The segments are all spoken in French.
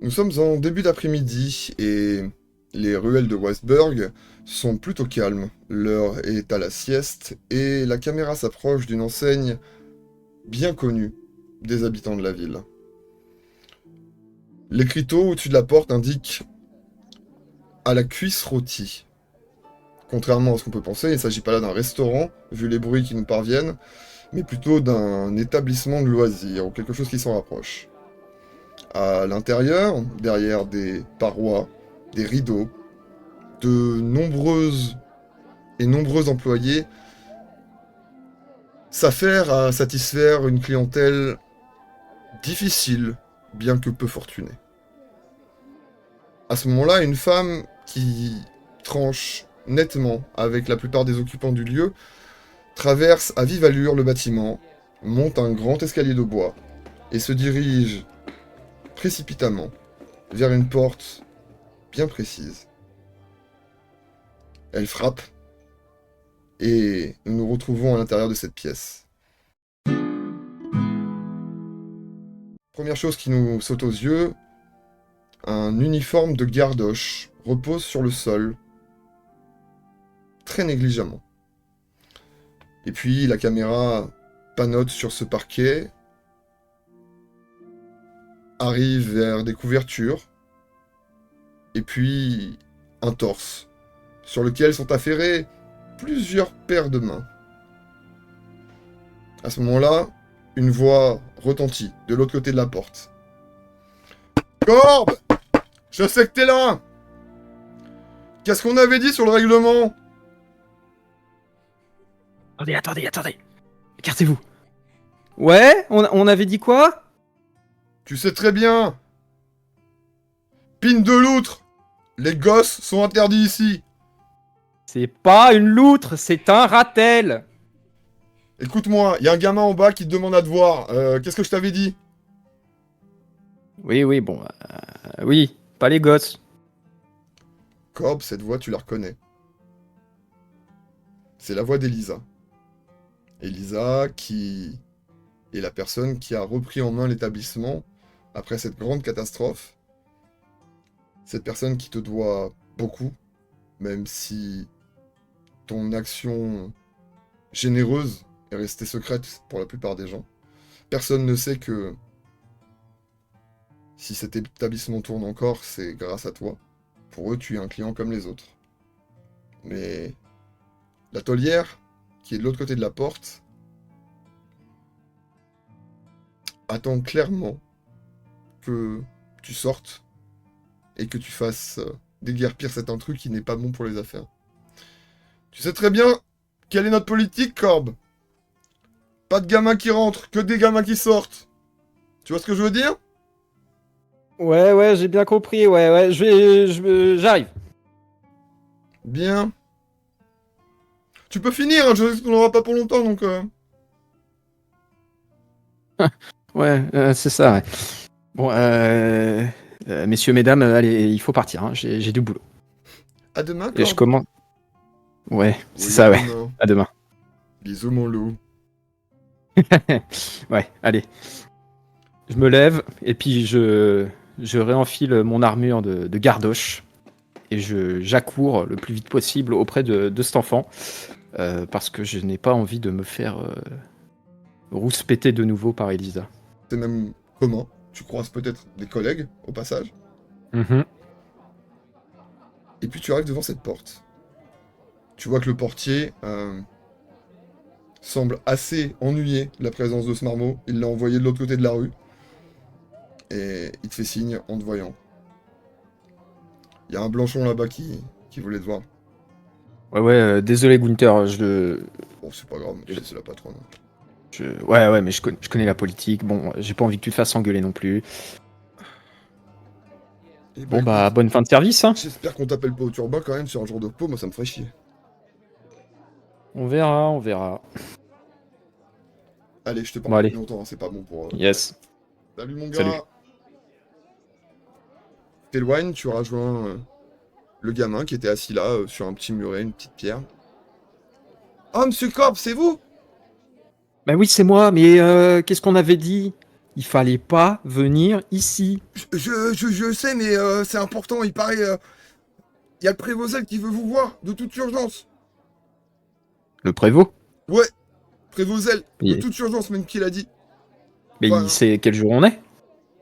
Nous sommes en début d'après-midi et les ruelles de Westburg sont plutôt calmes. L'heure est à la sieste et la caméra s'approche d'une enseigne bien connue des habitants de la ville. L'écriteau au-dessus de la porte indique à la cuisse rôtie. Contrairement à ce qu'on peut penser, il ne s'agit pas là d'un restaurant, vu les bruits qui nous parviennent, mais plutôt d'un établissement de loisirs ou quelque chose qui s'en rapproche. À l'intérieur, derrière des parois, des rideaux, de nombreux employés s'affairent à satisfaire une clientèle difficile, bien que peu fortunée. À ce moment-là, une femme qui tranche nettement avec la plupart des occupants du lieu traverse à vive allure le bâtiment, monte un grand escalier de bois et se dirige précipitamment vers une porte bien précise. Elle frappe et nous nous retrouvons à l'intérieur de cette pièce. Première chose qui nous saute aux yeux, un uniforme de gardoche repose sur le sol, très négligemment. Et puis la caméra panote sur ce parquet, arrive vers des couvertures, et puis un torse, sur lequel sont affairées plusieurs paires de mains. À ce moment-là, une voix retentit de l'autre côté de la porte. Corbe! Je sais que t'es là! Qu'est-ce qu'on avait dit sur le règlement? Attendez. Écartez-vous. Ouais, on avait dit quoi? Tu sais très bien! Pine de loutre! Les gosses sont interdits ici! C'est pas une loutre, c'est un ratel. Écoute-moi, il y a un gamin en bas qui te demande à te voir. Qu'est-ce que je t'avais dit? Oui, bon, oui, pas les gosses. Corbe, cette voix, tu la reconnais. C'est la voix d'Elisa. Elisa, qui est la personne qui a repris en main l'établissement après cette grande catastrophe. Cette personne qui te doit beaucoup, même si ton action généreuse est restée secrète pour la plupart des gens. Personne ne sait que si cet établissement tourne encore, c'est grâce à toi. Pour eux, tu es un client comme les autres. Mais la taulière, qui est de l'autre côté de la porte, attend clairement que tu sortes et que tu fasses déguerpir cet intrus qui n'est pas bon pour les affaires. Tu sais très bien quelle est notre politique, Corbe. Pas de gamins qui rentrent, que des gamins qui sortent. Tu vois ce que je veux dire? Ouais, j'ai bien compris, ouais, j'arrive. Bien. Tu peux finir, hein, je sais qu'on n'aura pas pour longtemps, donc... Ouais, c'est ça, ouais. Bon, messieurs, mesdames, allez, il faut partir, hein, j'ai du boulot. À demain, Corbe. Et je commence... Ouais, c'est Oui, ça, à ouais. demain. À demain. Bisous, mon loup. Ouais, allez. Je me lève, et puis je réenfile mon armure de gardoche, et j'accours le plus vite possible auprès de cet enfant, parce que je n'ai pas envie de me faire rouspéter de nouveau par Elisa. C'est même comment? Tu croises peut-être des collègues, au passage. Mhm. Et puis tu arrives devant cette porte. Tu vois que le portier semble assez ennuyé de la présence de ce marmot. Il l'a envoyé de l'autre côté de la rue. Et il te fait signe en te voyant. Il y a un blanchon là-bas qui voulait te voir. Ouais, désolé Gunther, Bon, c'est pas grave, tu sais, c'est la patronne. ouais, mais je connais la politique, bon, j'ai pas envie que tu te fasses engueuler non plus. Et Bon écoute, bonne fin de service, hein. j'espère qu'on t'appelle pas au turban quand même sur un jour de repos, moi ça me ferait chier. On verra. Allez, je te parle Bon, pas allez. plus longtemps, hein, c'est pas bon pour... Yes. Salut mon Salut. gars. T'éloignes, tu rejoins le gamin qui était assis là, sur un petit muret, une petite pierre. Oh, monsieur Corbe, c'est vous? Bah oui, c'est moi, mais qu'est-ce qu'on avait dit? il fallait pas venir ici. Je sais, mais c'est important, il paraît... Il y a le prévôt qui veut vous voir, de toute urgence. Le prévôt? Ouais, prévôt de Il- toute urgence, même qu'il a dit. Mais il Enfin, sait quel jour on est?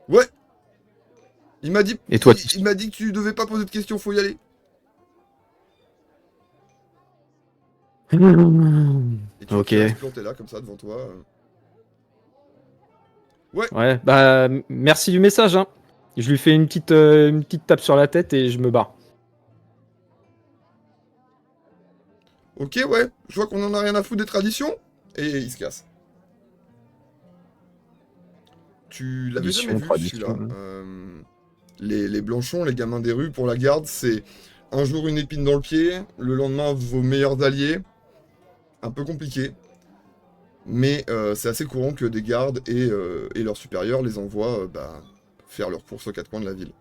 ouais, il m'a dit, Et toi, tu... il m'a dit que tu devais pas poser de questions, faut y aller. Et tu vois Ok. qu'il va se planter là, comme ça, devant toi. Ouais, Ouais, bah merci du message, hein. Je lui fais une petite tape sur la tête et je me barre. ok, ouais, je vois qu'on en a rien à foutre des traditions. Et il se casse. Tu l'avais jamais Tradition, vu, celui-là. tradition. Les Blanchons, les gamins des rues, pour la garde, c'est un jour une épine dans le pied, le lendemain vos meilleurs alliés. Un peu compliqué. Mais c'est assez courant que des gardes et leurs supérieurs les envoient faire leurs courses aux quatre coins de la ville.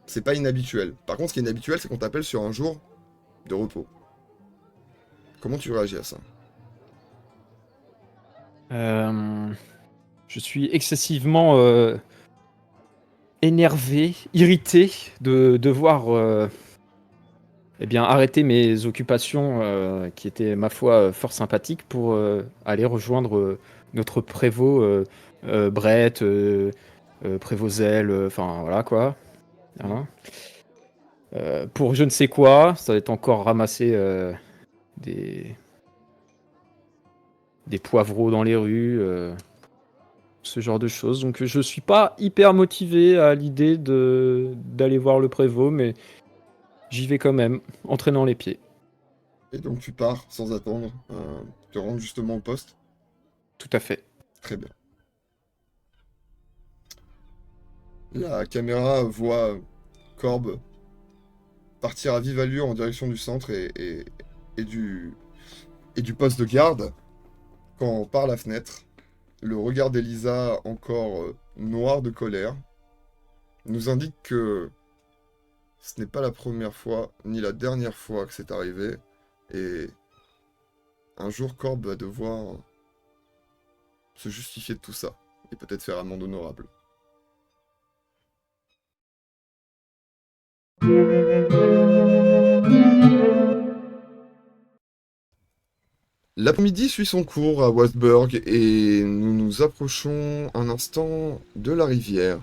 C'est pas inhabituel. Par contre, ce qui est inhabituel, c'est qu'on t'appelle sur un jour de repos. Comment tu réagis à ça? Euh, je suis excessivement énervé, irrité de devoir eh bien, arrêter mes occupations qui étaient, ma foi, fort sympathiques pour aller rejoindre notre prévôt Brett, prévôt Zell, enfin voilà quoi. Hein. Pour je ne sais quoi, ça va être encore ramasser des, des poivreaux dans les rues, ce genre de choses. Donc je suis pas hyper motivé à l'idée d'aller voir le prévôt, mais j'y vais quand même, en traînant les pieds. Et donc tu pars sans attendre, te rendre justement au poste. Tout à fait. Très bien. La caméra voit Corbe partir à vive allure en direction du centre et du poste de garde, quand par la fenêtre, le regard d'Elisa, encore noir de colère, nous indique que ce n'est pas la première fois ni la dernière fois que c'est arrivé, et un jour Corbe va devoir se justifier de tout ça, et peut-être faire amende honorable. L'après-midi suit son cours à Westburg et nous nous approchons un instant de la rivière.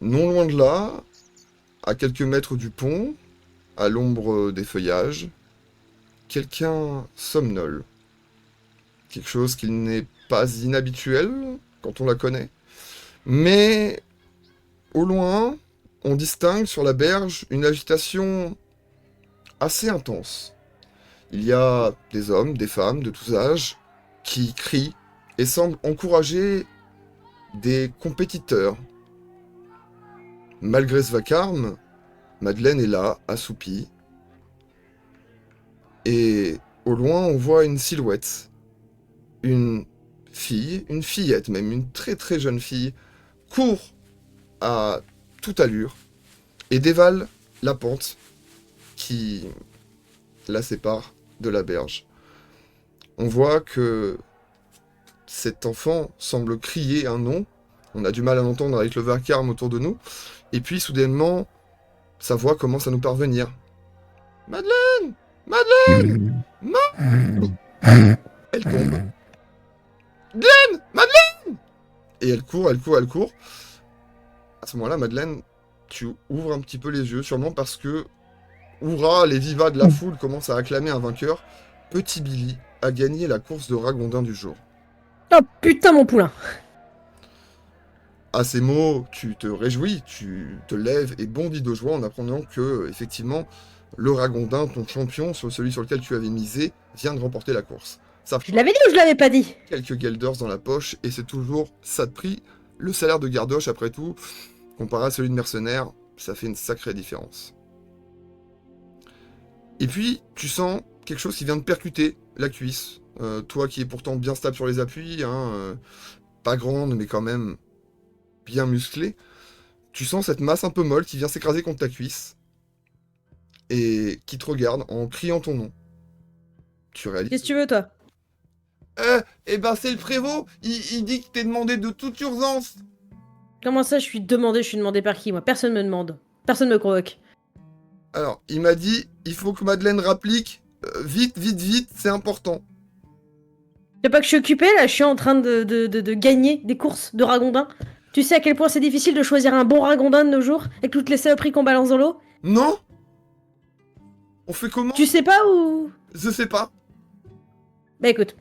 Non loin de là, à quelques mètres du pont, à l'ombre des feuillages, quelqu'un somnole. Quelque chose qui n'est pas inhabituel quand on la connaît. Mais au loin, on distingue sur la berge une agitation assez intense. Il y a des hommes, des femmes de tous âges qui crient et semblent encourager des compétiteurs. Malgré ce vacarme, Madeleine est là, assoupie. Et au loin, on voit une silhouette. Une fille, une fillette même, une très très jeune fille, court à toute allure et dévale la pente qui la sépare de la berge. On voit que cet enfant semble crier un nom. On a du mal à l'entendre avec le vacarme autour de nous. Et puis soudainement, sa voix commence à nous parvenir. Madeleine! Madeleine! Elle tombe. Madeleine! Madeleine! Et elle court, elle court, elle court. À ce moment-là, Madeleine, tu ouvres un petit peu les yeux, sûrement parce que Hourra, les vivas de la foule commencent à acclamer un vainqueur. Petit Billy a gagné la course de ragondin du jour. Oh putain, mon poulain! À ces mots, tu te réjouis, tu te lèves et bondis de joie en apprenant que, effectivement, le ragondin, ton champion, celui sur lequel tu avais misé, vient de remporter la course. Ça Je l'avais dit ou je l'avais pas dit? quelques guelders dans la poche et c'est toujours ça de prix. Le salaire de gardoche, après tout, comparé à celui de mercenaire, ça fait une sacrée différence. Et puis, tu sens quelque chose qui vient de percuter la cuisse. Toi qui es pourtant bien stable sur les appuis, hein, pas grande, mais quand même bien musclée, tu sens cette masse un peu molle qui vient s'écraser contre ta cuisse et qui te regarde en criant ton nom. Tu réalises. Qu'est-ce que tu veux, toi? Eh ben c'est le prévôt, il dit que t'es demandé de toute urgence. Comment ça, je suis demandé par qui, moi? Personne me demande. Personne me convoque. Alors, il m'a dit, il faut que Madeleine rapplique. Vite, vite, vite, c'est important. Y'a pas que je suis occupée, là, je suis en train de gagner des courses de ragondins. Tu sais à quel point c'est difficile de choisir un bon ragondin de nos jours, avec toutes les saloperies qu'on balance dans l'eau? Non? On fait comment? Tu sais pas ou... Je sais pas. Bah écoute,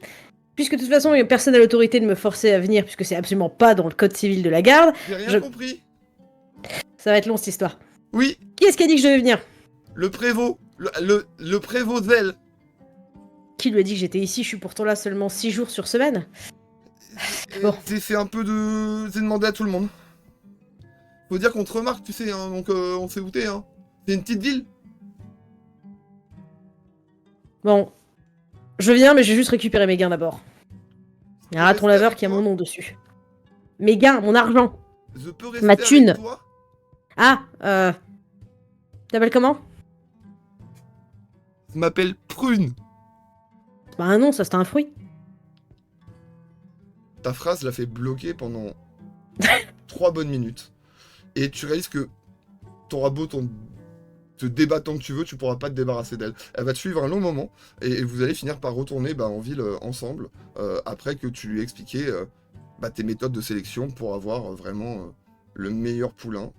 puisque de toute façon, personne n'a l'autorité de me forcer à venir, puisque c'est absolument pas dans le code civil de la garde, J'ai rien je- compris. ça va être long cette histoire. Oui, Qui est-ce qui a dit que je devais venir? le prévôt. Le prévôt Zell. Qui lui a dit que j'étais ici? Je suis pourtant là seulement 6 jours sur semaine. Bon. C'est un peu de... C'est demandé à tout le monde. Faut dire qu'on te remarque, tu sais, hein, donc on sait où t'es, hein. C'est une petite ville. Bon, je viens, mais je vais juste récupérer mes gains d'abord. Il y a un raton Rester laveur avec qui a toi. mon nom dessus. Mes gains, mon argent. Je peux rester Ma avec thune. toi. Ah, t'appelles comment? Je m'appelle Prune. Bah un nom, ça c'est un fruit. Ta phrase l'a fait bloquer pendant 3 bonnes minutes. Et tu réalises que t'auras beau te débattre tant que tu veux, tu pourras pas te débarrasser d'elle. Elle va te suivre un long moment, et vous allez finir par retourner en ville ensemble, après que tu lui aies expliqué tes méthodes de sélection pour avoir vraiment le meilleur poulain,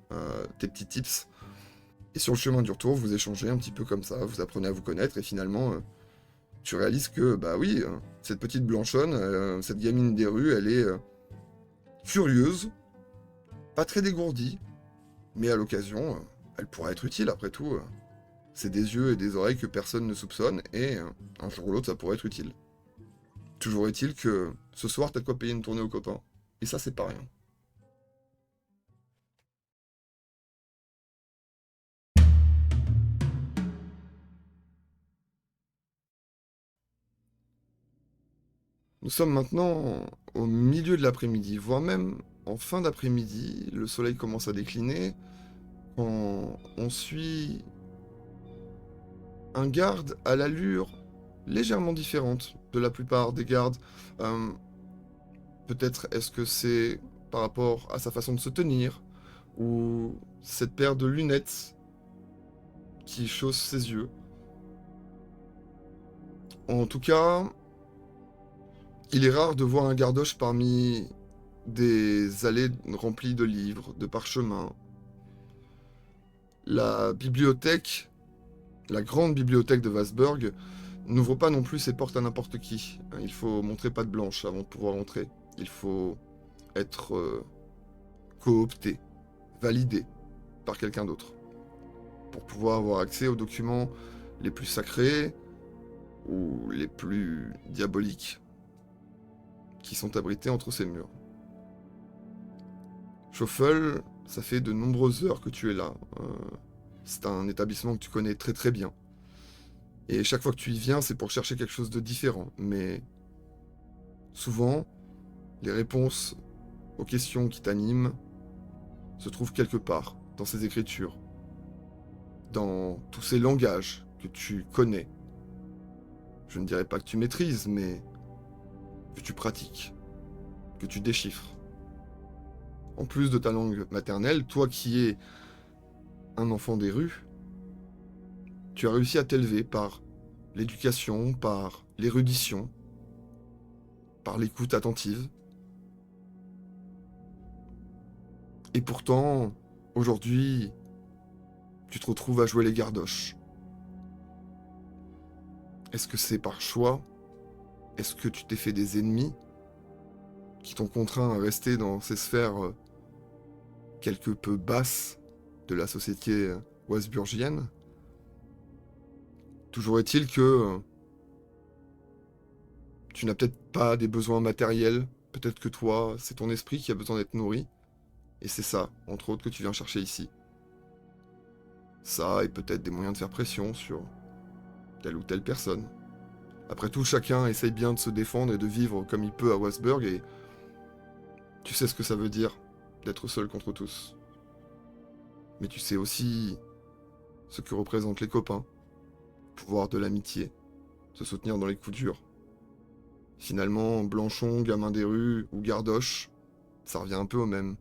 tes petits tips. Et sur le chemin du retour, vous échangez un petit peu comme ça, vous apprenez à vous connaître, et finalement, tu réalises que, oui, cette petite blanchonne, cette gamine des rues, elle est furieuse, pas très dégourdie, mais à l'occasion, elle pourra être utile après tout. C'est des yeux et des oreilles que personne ne soupçonne, et un jour ou l'autre, ça pourrait être utile. Toujours est-il que ce soir, t'as de quoi payer une tournée aux copains. Et ça, c'est pas rien. Nous sommes maintenant au milieu de l'après-midi, voire même en fin d'après-midi. Le soleil commence à décliner. Quand on suit un garde à l'allure légèrement différente de la plupart des gardes. Peut-être est-ce que c'est par rapport à sa façon de se tenir, ou cette paire de lunettes qui chausse ses yeux. En tout cas, il est rare de voir un gardoche parmi des allées remplies de livres, de parchemins. La bibliothèque, la grande bibliothèque de Wasburg, n'ouvre pas non plus ses portes à n'importe qui. Il faut montrer patte blanche avant de pouvoir entrer. Il faut être coopté, validé par quelqu'un d'autre, pour pouvoir avoir accès aux documents les plus sacrés ou les plus diaboliques qui sont abrités entre ces murs. Schoffel, ça fait de nombreuses heures que tu es là. C'est un établissement que tu connais très très bien. Et chaque fois que tu y viens, c'est pour chercher quelque chose de différent. Mais souvent, les réponses aux questions qui t'animent se trouvent quelque part dans ces écritures, dans tous ces langages que tu connais. Je ne dirais pas que tu maîtrises, mais que tu pratiques, que tu déchiffres. En plus de ta langue maternelle, toi qui es un enfant des rues, tu as réussi à t'élever par l'éducation, par l'érudition, par l'écoute attentive. Et pourtant, aujourd'hui, tu te retrouves à jouer les gardoches. Est-ce que c'est par choix? Est-ce que tu t'es fait des ennemis qui t'ont contraint à rester dans ces sphères quelque peu basses de la société wasburgienne? Toujours est-il que tu n'as peut-être pas des besoins matériels. Peut-être que toi, c'est ton esprit qui a besoin d'être nourri. Et c'est ça, entre autres, que tu viens chercher ici. Ça, et peut-être des moyens de faire pression sur telle ou telle personne. Après tout, chacun essaye bien de se défendre et de vivre comme il peut à Wasburg, et tu sais ce que ça veut dire d'être seul contre tous. Mais tu sais aussi ce que représentent les copains, pouvoir de l'amitié, se soutenir dans les coups durs. Finalement, Blanchon, gamin des rues ou Gardoche, ça revient un peu au même.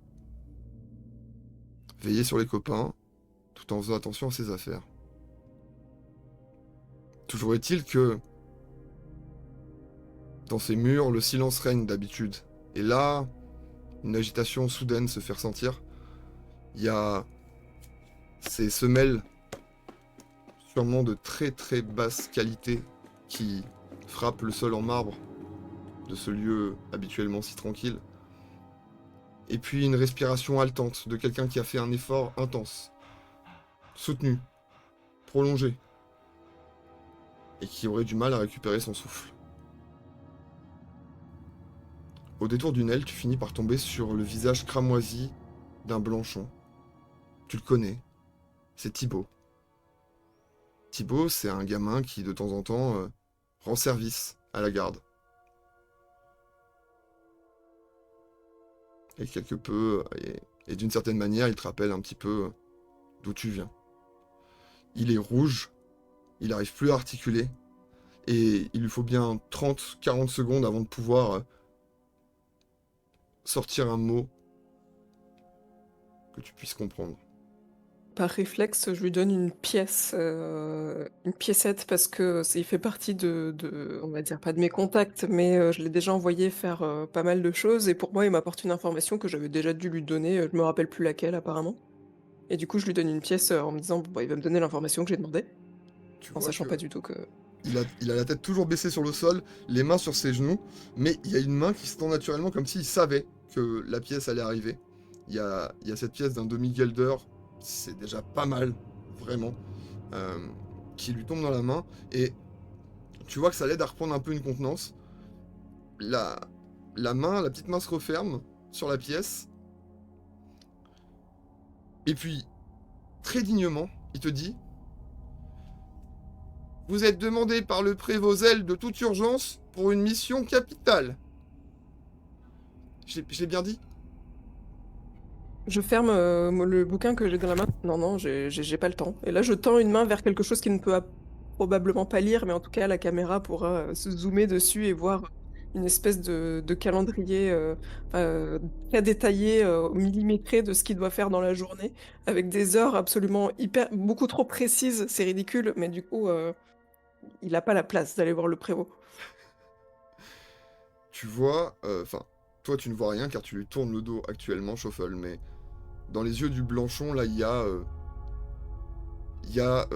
veiller sur les copains, tout en faisant attention à ses affaires. Toujours est-il que dans ces murs, le silence règne d'habitude. Et là, une agitation soudaine se fait ressentir. Il y a ces semelles, sûrement de très très basse qualité, qui frappent le sol en marbre de ce lieu habituellement si tranquille. Et puis une respiration haletante de quelqu'un qui a fait un effort intense, soutenu, prolongé, et qui aurait du mal à récupérer son souffle. Au détour d'une aile, tu finis par tomber sur le visage cramoisi d'un Blanchon. Tu le connais, c'est Thibaut. Thibaut, c'est un gamin qui, de temps en temps, rend service à la garde. Et quelque peu, et d'une certaine manière, il te rappelle un petit peu d'où tu viens. Il est rouge, il n'arrive plus à articuler, et il lui faut bien 30-40 secondes avant de pouvoir sortir un mot que tu puisses comprendre. Par réflexe, je lui donne une pièce, une piécette parce que il fait partie on va dire pas de mes contacts, mais je l'ai déjà envoyé faire pas mal de choses et pour moi, il m'apporte une information que j'avais déjà dû lui donner, je me rappelle plus laquelle apparemment. Et du coup, je lui donne une pièce en me disant, bon, bah, il va me donner l'information que j'ai demandé, Tu en vois sachant que pas du tout que. il a la tête toujours baissée sur le sol, les mains sur ses genoux, mais il y a une main qui se tend naturellement comme s'il savait que la pièce allait arriver. Il y a cette pièce d'un demi-guilder, c'est déjà pas mal, vraiment, qui lui tombe dans la main, et tu vois que ça l'aide à reprendre un peu une contenance. La petite main se referme sur la pièce, et puis, très dignement, il te dit: vous êtes demandé par le prévôt Zell de toute urgence pour une mission capitale. Je l'ai bien dit? Je ferme le bouquin que j'ai dans la main. Non, j'ai pas le temps. Et là, je tends une main vers quelque chose qui ne peut probablement pas lire, mais en tout cas, la caméra pourra se zoomer dessus et voir une espèce de calendrier très détaillé, millimétré de ce qu'il doit faire dans la journée, avec des heures absolument beaucoup trop précises. C'est ridicule, mais du coup, il n'a pas la place d'aller voir le prévôt. Tu vois, toi tu ne vois rien car tu lui tournes le dos actuellement, Shuffle, mais dans les yeux du Blanchon, là, il y a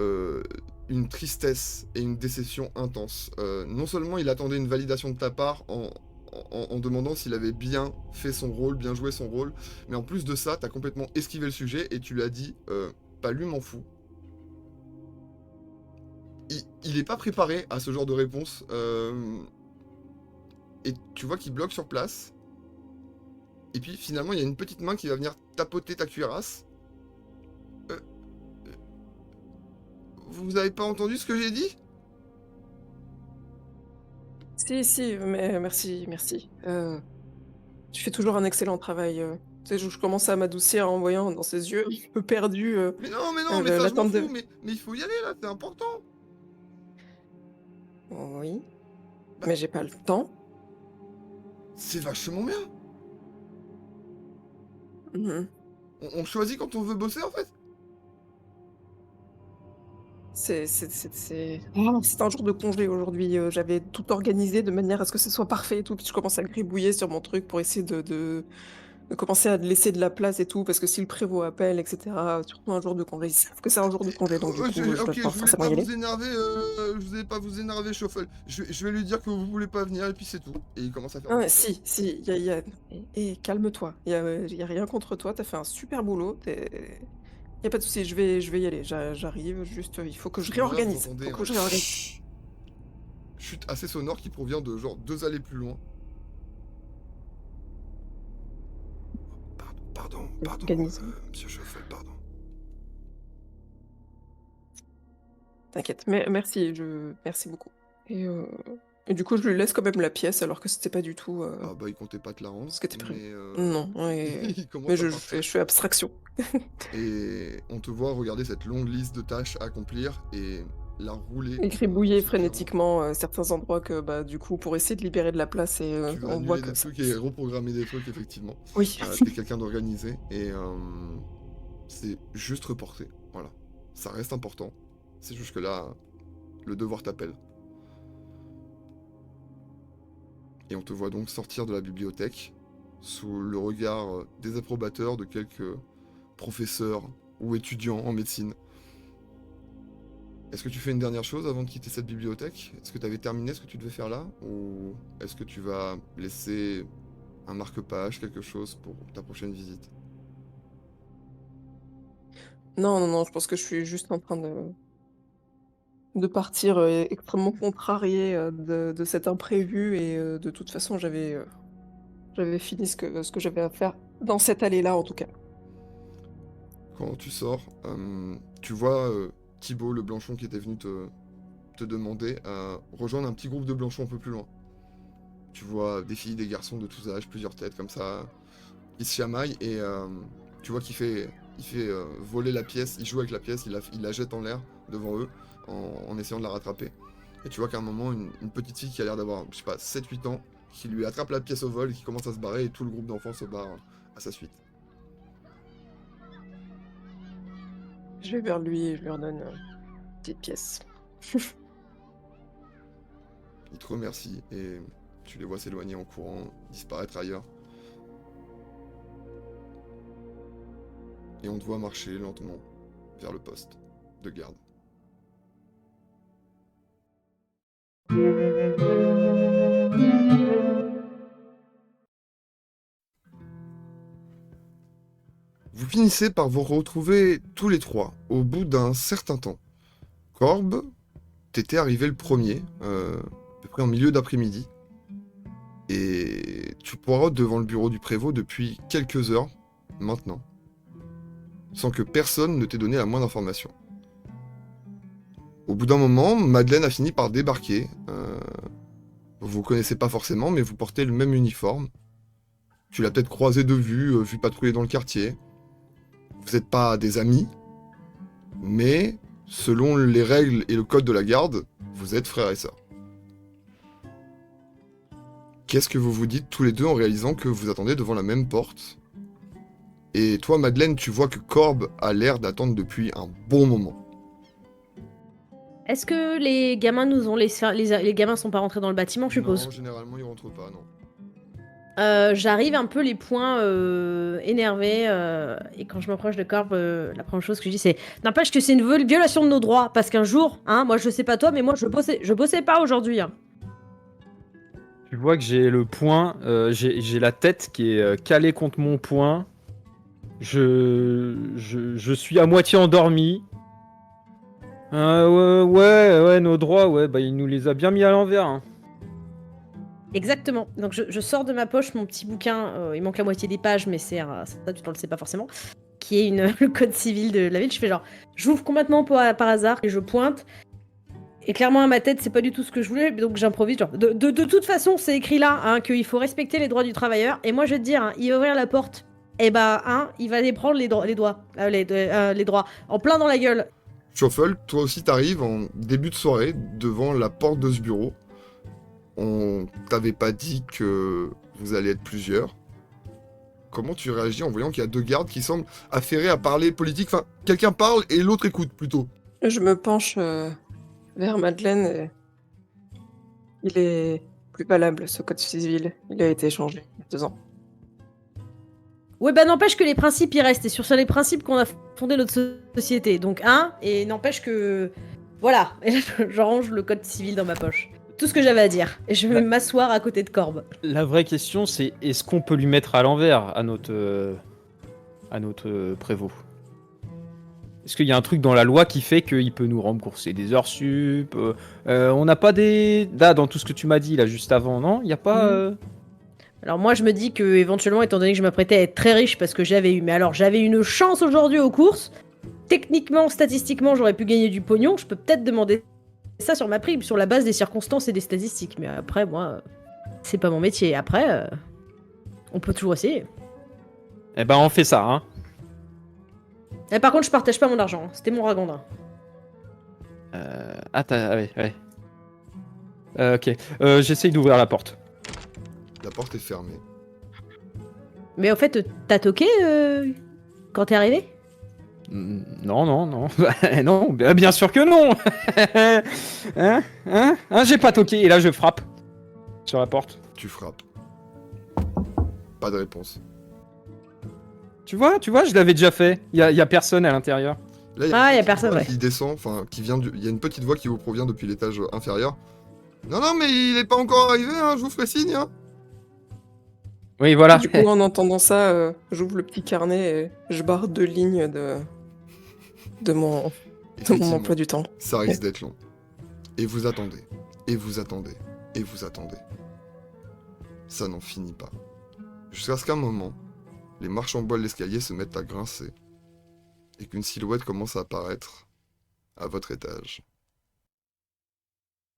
une tristesse et une déception intense. Non seulement il attendait une validation de ta part en demandant s'il avait bien fait son rôle, bien joué son rôle, mais en plus de ça, t'as complètement esquivé le sujet et tu lui as dit pas lui, m'en fous. Il est pas préparé à ce genre de réponse. Et tu vois qu'il bloque sur place. Et puis finalement, il y a une petite main qui va venir tapoter ta cuirasse. Vous avez pas entendu ce que j'ai dit? Si, mais merci. Tu fais toujours un excellent travail. Tu sais, je commence à m'adoucir en voyant dans ses yeux un peu perdus Mais non, mais ça je m'en l'attente fous, mais il faut y aller là, c'est important. Oui, Bah- mais j'ai pas le temps. C'est vachement bien. Mhm. On choisit quand on veut bosser en fait. C'est un jour de congé aujourd'hui. J'avais tout organisé de manière à ce que ce soit parfait et tout. Puis je commence à gribouiller sur mon truc pour essayer de commencer à laisser de la place et tout. Parce que si le prévôt appelle, etc., surtout un jour de congé, ils savent que c'est un jour de congé. Donc du coup, je dois Ok, je pas voulais forcément pas y aller. vous énerver, je voulais pas vous énerver, Shuffle. Je vais lui dire que vous voulez pas venir et puis c'est tout. Et il commence à faire. Ah, si, calme-toi. Y a rien contre toi. T'as fait un super boulot. Y a pas de souci. Je vais y aller. J'arrive. Juste, il faut que je réorganise. Là, vous Faut entendez que je réorganise. chute assez sonore qui provient de genre 2 allées plus loin. Pardon, Organise. monsieur Shuffle, pardon. T'inquiète, mais merci, merci beaucoup. Et du coup, je lui laisse quand même la pièce alors que c'était pas du tout Ah bah il comptait pas te la rendre. ce qui était prévu. Mais Non, il commence mais à je partir. fais abstraction. Et on te voit regarder cette longue liste de tâches à accomplir et la rouler. Et gribouiller soupirant. frénétiquement certains endroits que, bah, du coup, pour essayer de libérer de la place et Tu vas on voit annuler que des ça. trucs et reprogrammer des trucs, effectivement. Oui. T'es quelqu'un d'organisé et C'est juste reporté. Voilà. Ça reste important. C'est juste que là, le devoir t'appelle. Et on te voit donc sortir de la bibliothèque sous le regard désapprobateur de quelques professeurs ou étudiants en médecine. Est-ce que tu fais une dernière chose avant de quitter cette bibliothèque? Est-ce que tu avais terminé ce que tu devais faire là? Ou est-ce que tu vas laisser un marque-page, quelque chose pour ta prochaine visite? Non, je pense que je suis juste en train de partir extrêmement contrariée de cet imprévu et de toute façon j'avais fini ce que j'avais à faire dans cette allée-là en tout cas. Quand tu sors, tu vois Thibaut, le Blanchon qui était venu te demander à rejoindre un petit groupe de Blanchons un peu plus loin. Tu vois des filles, des garçons de tous âges, plusieurs têtes comme ça, qui se chamaillent et tu vois qu'il fait voler la pièce, il joue avec la pièce, il la jette en l'air devant eux en essayant de la rattraper. Et tu vois qu'à un moment, une petite fille qui a l'air d'avoir, je sais pas, 7-8 ans, qui lui attrape la pièce au vol et qui commence à se barrer et tout le groupe d'enfants se barre à sa suite. Je vais vers lui et je lui redonne une petite pièce. Il te remercie et tu les vois s'éloigner en courant, disparaître ailleurs. Et on te voit marcher lentement vers le poste de garde. Vous finissez par vous retrouver tous les trois au bout d'un certain temps. Corbe, t'étais arrivé le premier, à peu près en milieu d'après-midi. Et tu poireautes devant le bureau du prévôt depuis quelques heures, maintenant. Sans que personne ne t'ait donné la moindre information. Au bout d'un moment, Madeleine a fini par débarquer. Vous ne connaissez pas forcément, mais vous portez le même uniforme. Tu l'as peut-être croisé de vue, vu patrouiller dans le quartier. Vous n'êtes pas des amis, mais selon les règles et le code de la garde, vous êtes frères et sœurs. Qu'est-ce que vous vous dites tous les deux en réalisant que vous attendez devant la même porte? Et toi, Madeleine, tu vois que Corbe a l'air d'attendre depuis un bon moment. Est-ce que les gamins nous ont laissé... Les gamins sont pas rentrés dans le bâtiment, je suppose? Non, généralement, ils rentrent pas, non. J'arrive un peu les poings énervés et quand je m'approche de Corbe, la première chose que je dis c'est n'empêche que c'est une violation de nos droits parce qu'un jour, hein, moi je sais pas toi mais moi je bossais pas aujourd'hui. Hein. Tu vois que j'ai le poing, j'ai la tête qui est calée contre mon poing. Je suis à moitié endormi. Ouais, nos droits, ouais, bah il nous les a bien mis à l'envers. Hein. Exactement. Donc je sors de ma poche mon petit bouquin, il manque la moitié des pages mais c'est ça tu t'en le sais pas forcément, qui est le code civil de la ville. Je fais genre, j'ouvre complètement par hasard et je pointe. Et clairement à ma tête c'est pas du tout ce que je voulais donc j'improvise genre de toute façon c'est écrit là hein, qu'il faut respecter les droits du travailleur et moi je vais te dire hein, il va ouvrir la porte et bah hein, il va les prendre les droits en plein dans la gueule. Shuffle, toi aussi t'arrives en début de soirée devant la porte de ce bureau. On t'avait pas dit que vous allez être plusieurs. Comment tu réagis en voyant qu'il y a deux gardes qui semblent affairés à parler politique? Enfin, quelqu'un parle et l'autre écoute plutôt. Je me penche vers Madeleine et il est plus valable ce code civil. Il a été changé il y a 2 ans. Ouais bah n'empêche que les principes y restent et sur les principes qu'on a fondé notre société donc hein et n'empêche que voilà et là, je range le code civil dans ma poche. Tout ce que j'avais à dire. Et je vais m'asseoir à côté de Corbe. La vraie question, c'est est-ce qu'on peut lui mettre à l'envers à notre prévôt? Est-ce qu'il y a un truc dans la loi qui fait qu'il peut nous rembourser des heures sup? On n'a pas des... Là, dans tout ce que tu m'as dit là juste avant, non? Il n'y a pas... Alors moi, je me dis que éventuellement, étant donné que je m'apprêtais à être très riche parce que j'avais une chance aujourd'hui aux courses. Techniquement, statistiquement, j'aurais pu gagner du pognon. Je peux peut-être demander ça sur ma prime, sur la base des circonstances et des statistiques. Mais après, moi, c'est pas mon métier. Après, on peut toujours essayer. Eh ben, on fait ça, hein. Et par contre, je partage pas mon argent. C'était mon ragondin. Ouais. Ok. J'essaye d'ouvrir la porte. La porte est fermée. Mais au fait, t'as toqué quand t'es arrivé? Non, non, non. Non, bien sûr que non. Hein, j'ai pas toqué. Et là, je frappe sur la porte. Tu frappes. Pas de réponse. Tu vois, je l'avais déjà fait. Il y a personne à l'intérieur. Là, Ah, une y a petite personne, voix ouais. qui descend, enfin, qui vient il y a une petite voix qui vous provient depuis l'étage inférieur. Non, non, mais il est pas encore arrivé, hein, je vous ferai signe, hein. Oui, voilà. Du coup, en entendant ça, j'ouvre le petit carnet et je barre 2 lignes de mon Effectivement, emploi du temps. ça risque d'être long. Et vous attendez, et vous attendez, et vous attendez. Ça n'en finit pas. Jusqu'à ce qu'un moment, les marches en bois de l'escalier se mettent à grincer, et qu'une silhouette commence à apparaître à votre étage.